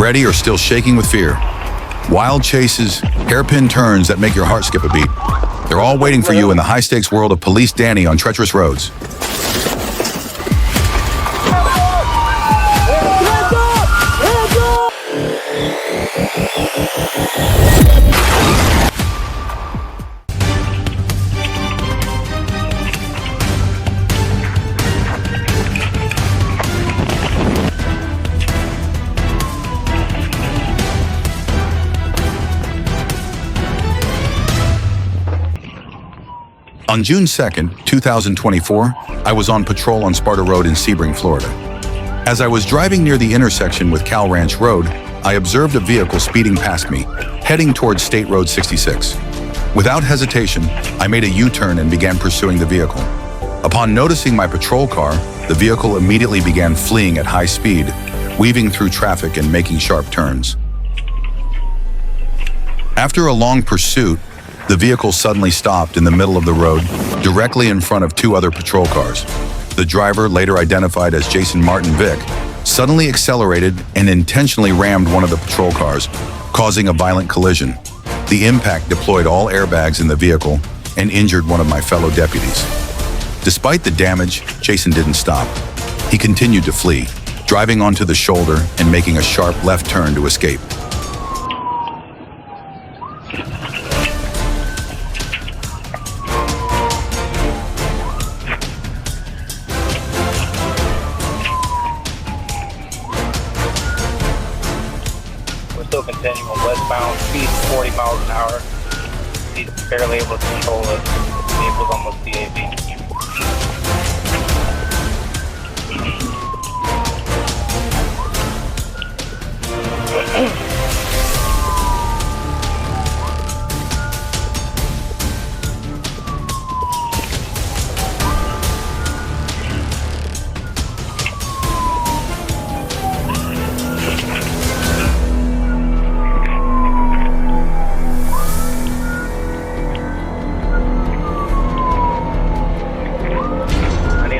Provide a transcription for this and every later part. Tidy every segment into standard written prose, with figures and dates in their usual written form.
Ready or still shaking with fear? Wild chases, hairpin turns that make your heart skip a beat. They're all waiting for you in the high-stakes world of Police Danny on treacherous roads. On June 2nd, 2024, I was on patrol on Sparta Road in Sebring, Florida. As I was driving near the intersection with Cal Ranch Road, I observed a vehicle speeding past me, heading towards State Road 66. Without hesitation, I made a U-turn and began pursuing the vehicle. Upon noticing my patrol car, the vehicle immediately began fleeing at high speed, weaving through traffic and making sharp turns. After a long pursuit, the vehicle suddenly stopped in the middle of the road, directly in front of two other patrol cars. The driver, later identified as Jason Martin Vick, suddenly accelerated and intentionally rammed one of the patrol cars, causing a violent collision. The impact deployed all airbags in the vehicle and injured one of my fellow deputies. Despite the damage, Jason didn't stop. He continued to flee, driving onto the shoulder and making a sharp left turn to escape. Still continuing westbound, speed 40 miles an hour. He's barely able to control it. The vehicle's almost DAV.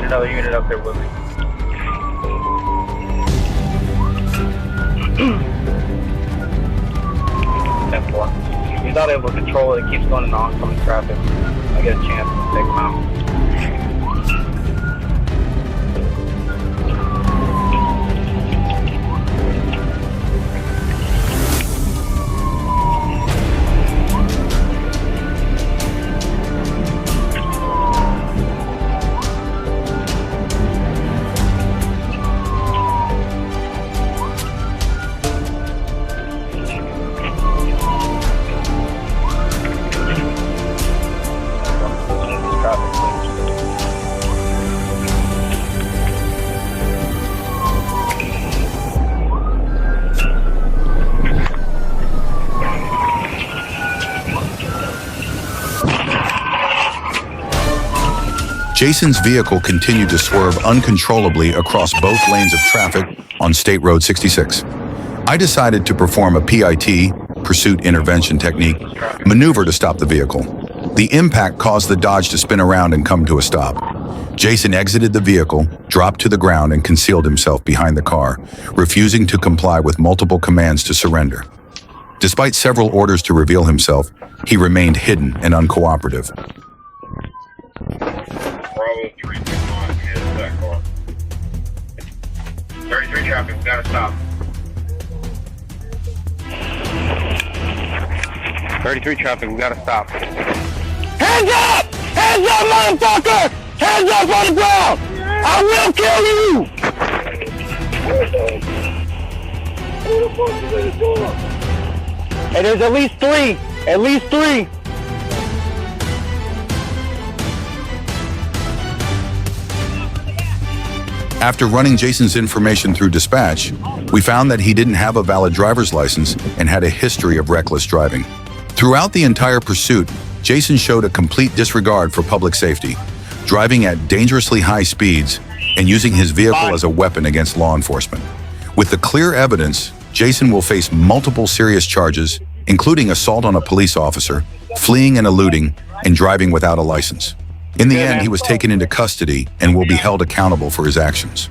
Another unit up there with me. He's not able to control it. It keeps going in oncoming traffic. I get a chance to take him out. Jason's vehicle continued to swerve uncontrollably across both lanes of traffic on State Road 66. I decided to perform a PIT, Pursuit Intervention Technique, maneuver to stop the vehicle. The impact caused the Dodge to spin around and come to a stop. Jason exited the vehicle, dropped to the ground, and concealed himself behind the car, refusing to comply with multiple commands to surrender. Despite several orders to reveal himself, he remained hidden and uncooperative. Bravo 321 is that car. 33 traffic, we gotta stop. 33 traffic, we gotta stop. Hands up! Hands up, motherfucker! Hands up on the ground! I will kill you! Who the fuck is in the door? Hey, there's at least three! At least three! After running Jason's information through dispatch, we found that he didn't have a valid driver's license and had a history of reckless driving. Throughout the entire pursuit, Jason showed a complete disregard for public safety, driving at dangerously high speeds and using his vehicle as a weapon against law enforcement. With the clear evidence, Jason will face multiple serious charges, including assault on a police officer, fleeing and eluding, and driving without a license. In the end, he was taken into custody and will be held accountable for his actions.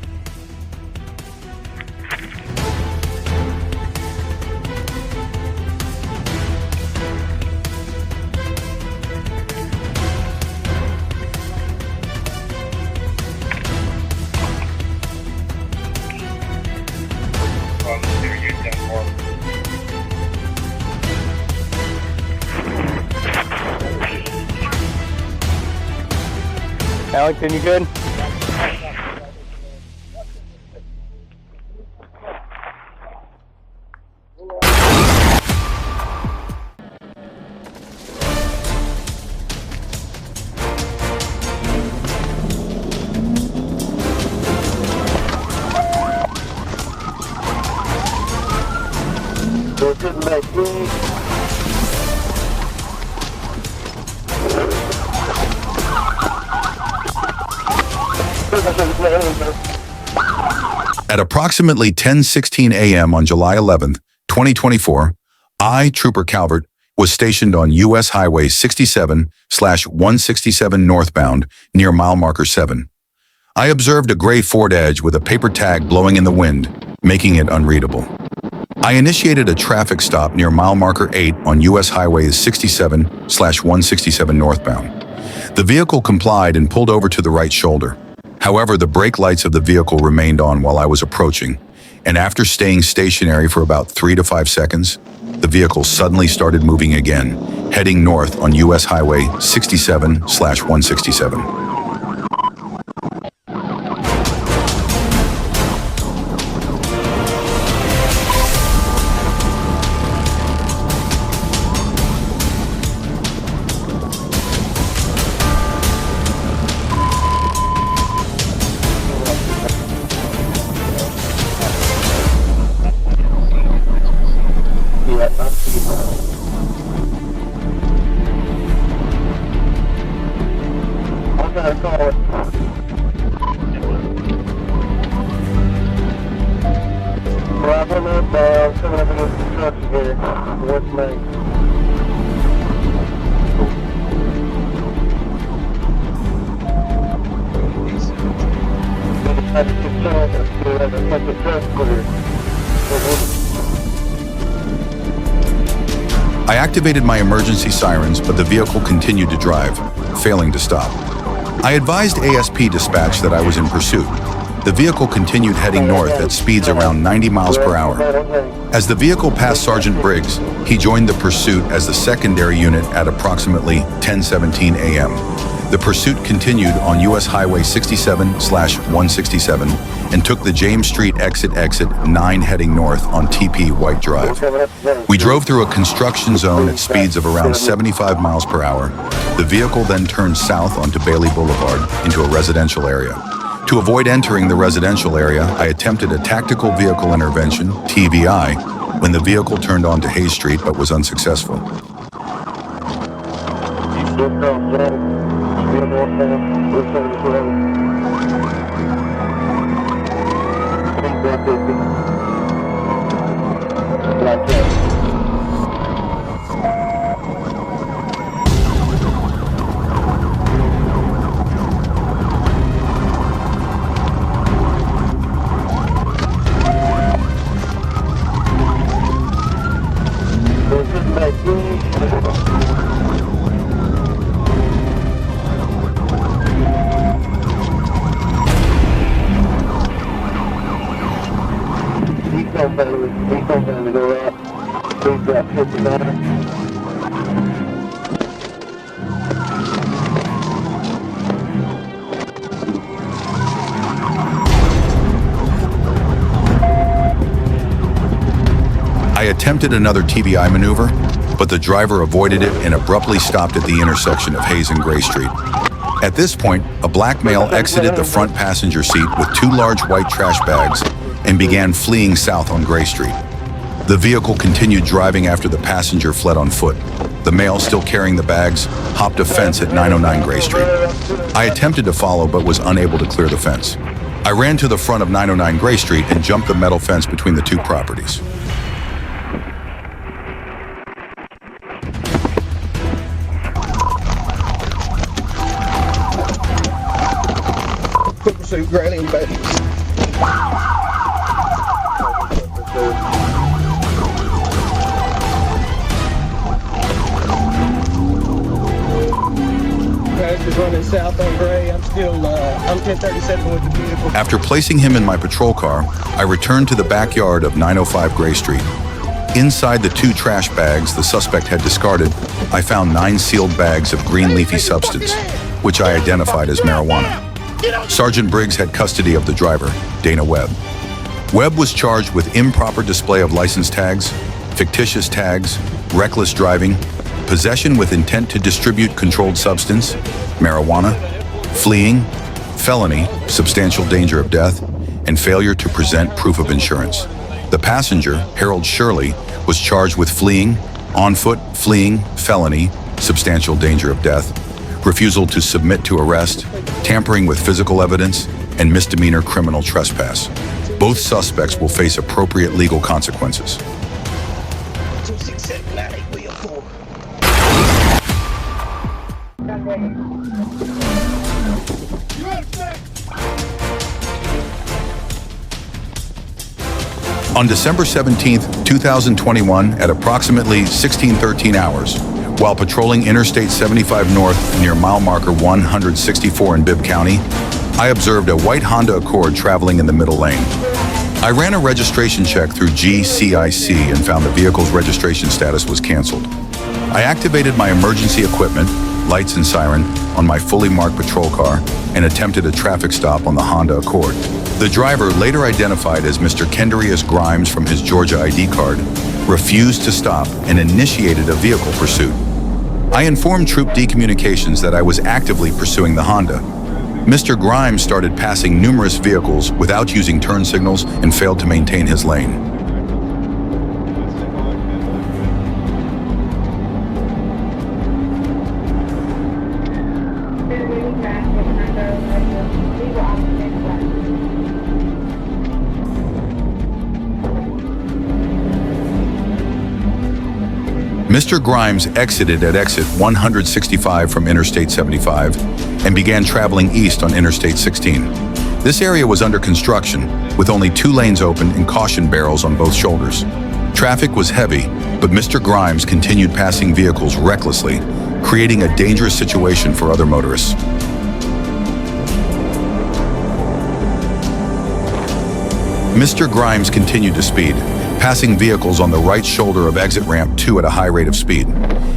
High-octane, you good? At approximately 10:16 a.m. on July 11th, 2024, I, Trooper Calvert, was stationed on U.S. Highway 67/167 northbound near mile marker 7. I observed a gray Ford Edge with a paper tag blowing in the wind, making it unreadable. I initiated a traffic stop near mile marker 8 on U.S. Highway 67/167 northbound. The vehicle complied and pulled over to the right shoulder. However, the brake lights of the vehicle remained on while I was approaching, and after staying stationary for about 3 to 5 seconds, the vehicle suddenly started moving again, heading north on U.S. Highway 67/167. I activated my emergency sirens, but the vehicle continued to drive, failing to stop. I advised ASP dispatch that I was in pursuit. The vehicle continued heading north at speeds around 90 miles per hour. As the vehicle passed Sergeant Briggs, he joined the pursuit as the secondary unit at approximately 10:17 a.m. The pursuit continued on U.S. Highway 67/167 and took the James Street exit 9 heading north on TP White Drive. We drove through a construction zone at speeds of around 75 miles per hour. The vehicle then turned south onto Bailey Boulevard into a residential area. To avoid entering the residential area, I attempted a tactical vehicle intervention, TVI, when the vehicle turned onto Hayes Street but was unsuccessful. I attempted another TVI maneuver, but the driver avoided it and abruptly stopped at the intersection of Hayes and Gray Street. At this point, a black male exited the front passenger seat with 2 large white trash bags and began fleeing south on Gray Street. The vehicle continued driving after the passenger fled on foot. The male, still carrying the bags, hopped a fence at 909 Gray Street. I attempted to follow but was unable to clear the fence. I ran to the front of 909 Gray Street and jumped the metal fence between the 2 properties. Quick pursuit, Granny and Betty. Is running south on Gray. I'm 1037 with the vehicle. After placing him in my patrol car, I returned to the backyard of 905 Gray Street. Inside the 2 trash bags the suspect had discarded, I found 9 sealed bags of green leafy substance. which I identified as marijuana. Sergeant Briggs had custody of the driver, Dana Webb. Webb was charged with improper display of license tags, fictitious tags, reckless driving, possession with intent to distribute controlled substance, marijuana, fleeing, felony, substantial danger of death, and failure to present proof of insurance. The passenger, Harold Shirley, was charged with fleeing, on foot, fleeing, felony, substantial danger of death, refusal to submit to arrest, tampering with physical evidence, and misdemeanor criminal trespass. Both suspects will face appropriate legal consequences. 26798 On December 17, 2021, at approximately 16:13 hours, while patrolling Interstate 75 North near mile marker 164 in Bibb County, I observed a white Honda Accord traveling in the middle lane. I ran a registration check through GCIC and found the vehicle's registration status was canceled. I activated my emergency equipment, lights and siren, on my fully marked patrol car and attempted a traffic stop on the Honda Accord. The driver, later identified as Mr. Kendarius Grimes from his Georgia ID card, refused to stop and initiated a vehicle pursuit. I informed Troop D Communications that I was actively pursuing the Honda. Mr. Grimes started passing numerous vehicles without using turn signals and failed to maintain his lane. Mr. Grimes exited at exit 165 from Interstate 75 and began traveling east on Interstate 16. This area was under construction, with only 2 lanes open and caution barrels on both shoulders. Traffic was heavy, but Mr. Grimes continued passing vehicles recklessly, creating a dangerous situation for other motorists. Mr. Grimes continued to speed, passing vehicles on the right shoulder of exit ramp 2 at a high rate of speed.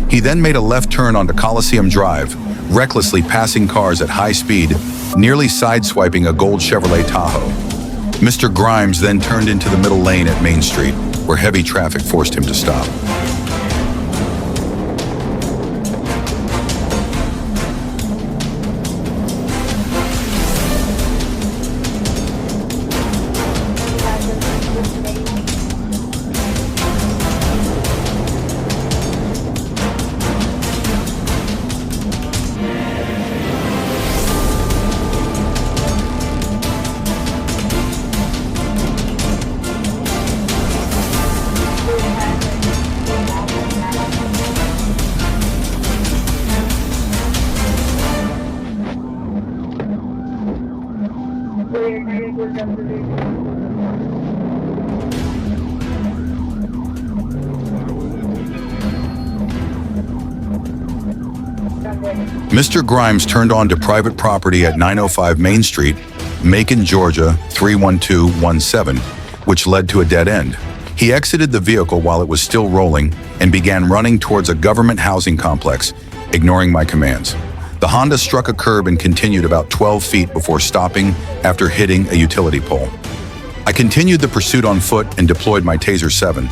He then made a left turn onto Coliseum Drive, recklessly passing cars at high speed, nearly sideswiping a gold Chevrolet Tahoe. Mr. Grimes then turned into the middle lane at Main Street, where heavy traffic forced him to stop. Mr. Grimes turned onto private property at 905 Main Street, Macon, Georgia 31217, which led to a dead end. He exited the vehicle while it was still rolling and began running towards a government housing complex, ignoring my commands. The Honda struck a curb and continued about 12 feet before stopping after hitting a utility pole. I continued the pursuit on foot and deployed my Taser 7,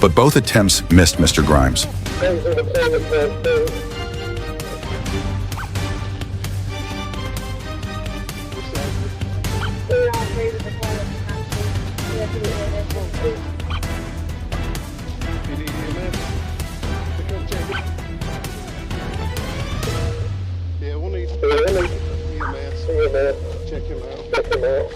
but both attempts missed Mr. Grimes. Check him out.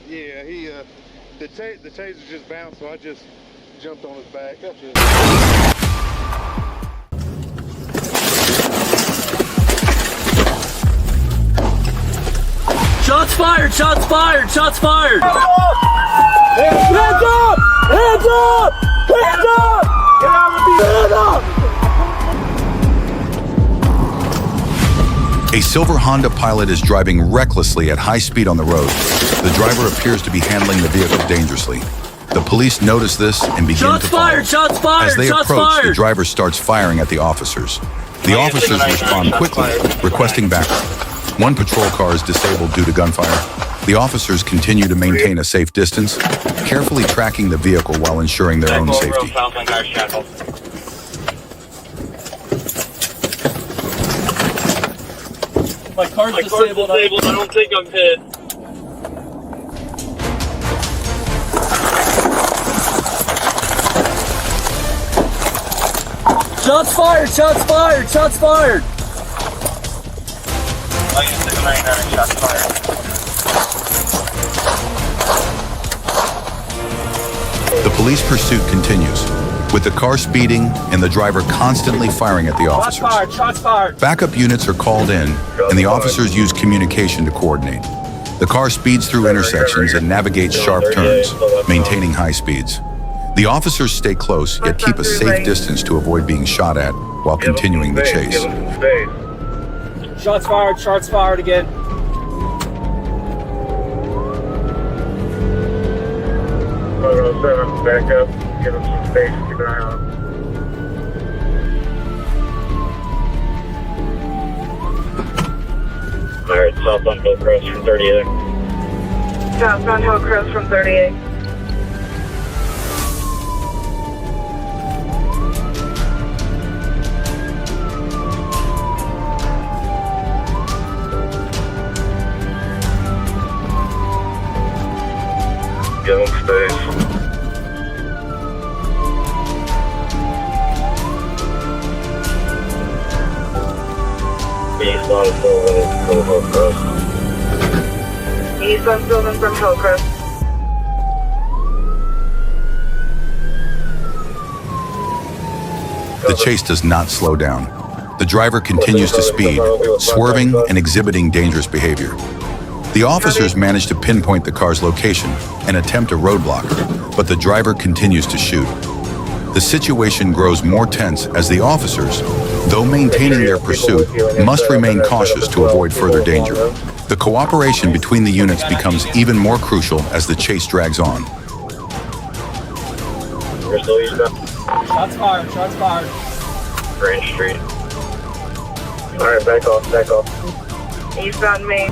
Yeah, The taser just bounced, so I just jumped on his back. Shots fired! Shots fired! Shots fired! Hands up! Hands up! Hands up! Hands up! A silver Honda Pilot is driving recklessly at high speed on the road. The driver appears to be handling the vehicle dangerously. The police notice this and begin Shots to follow. fired! Shots fired! As they Shots approach, fired! the driver starts firing at the officers. The officers respond quickly, requesting backup. One patrol car is disabled due to gunfire. The officers continue to maintain a safe distance, carefully tracking the vehicle while ensuring their own safety. My car's disabled. I don't think I'm hit. Shots fired! Shots fired! Shots fired! Shots fired. The police pursuit continues, with the car speeding and the driver constantly firing at the officers. Shots fired! Shots fired! Backup units are called in, and the officers use communication to coordinate. The car speeds through intersections and navigates sharp turns, maintaining high speeds. The officers stay close, yet keep a safe distance to avoid being shot at while continuing the chase. Shots fired! Shots fired again! Back up, give him some space, keep an eye on him. Alright, southbound Hillcrest from 38. Southbound Hillcrest from 38. Give him space. Eastbound Sylvan from Hillcrest. Eastbound Sylvan from Hillcrest. The chase does not slow down. The driver continues to speed, swerving and exhibiting dangerous behavior. The officers manage to pinpoint the car's location and attempt a roadblock, but the driver continues to shoot. The situation grows more tense as the officers, though maintaining their pursuit, must remain cautious to avoid further danger. The cooperation between the units becomes even more crucial as the chase drags on. We're still eastbound. Shots fired! Shots fired! Range Street. Alright, back off, back off. Eastbound Main.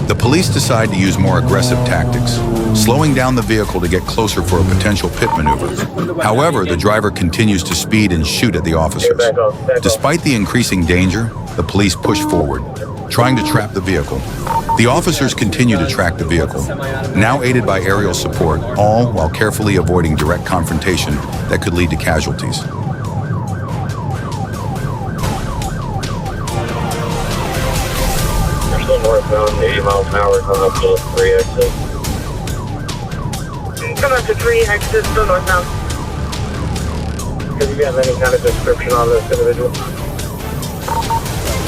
The police decide to use more aggressive tactics, slowing down the vehicle to get closer for a potential pit maneuver. However, the driver continues to speed and shoot at the officers. Despite the increasing danger, the police push forward, trying to trap the vehicle. The officers continue to track the vehicle, now aided by aerial support, all while carefully avoiding direct confrontation that could lead to casualties. Northbound, 80 miles an hour, coming up to 3 exit. Come up to 3 exit, still northbound. Have you got any kind of description on this individual?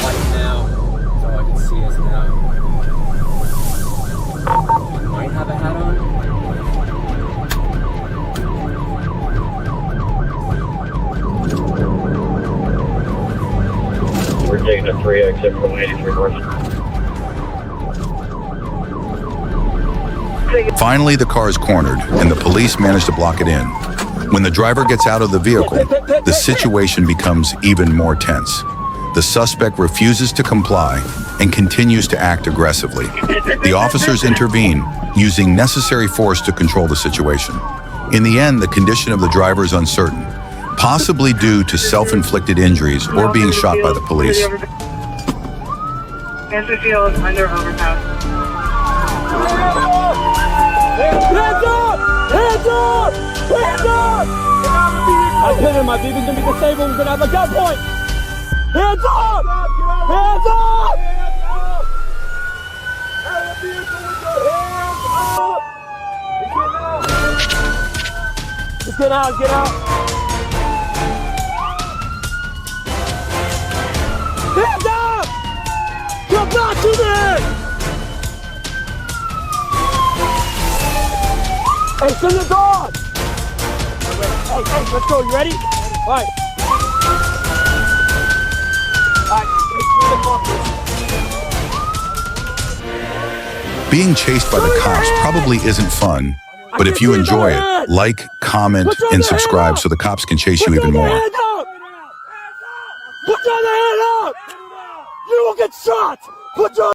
Light now, so I can see us now. He might have a hat on. We're taking a 3 exit from 83 North. Finally, the car is cornered, and the police manage to block it in. When the driver gets out of the vehicle, the situation becomes even more tense. The suspect refuses to comply and continues to act aggressively. The officers intervene, using necessary force to control the situation. In the end, the condition of the driver is uncertain, possibly due to self-inflicted injuries or being shot by the police. Master Field under overpass. Hands up! Hands up! Hands up! I'm pinning my baby's gonna be disabled. We're gonna have a gunpoint. Hands up! Hands up! Hands up! Just get out, get out. Hands up! Come back to me! Hey, send the dog! Hey, let's go, you ready? All right. Being chased by the cops probably isn't fun, but if you enjoy it, like, comment, and subscribe so the cops can chase you even more. Put your hand up! You will get shot! Put your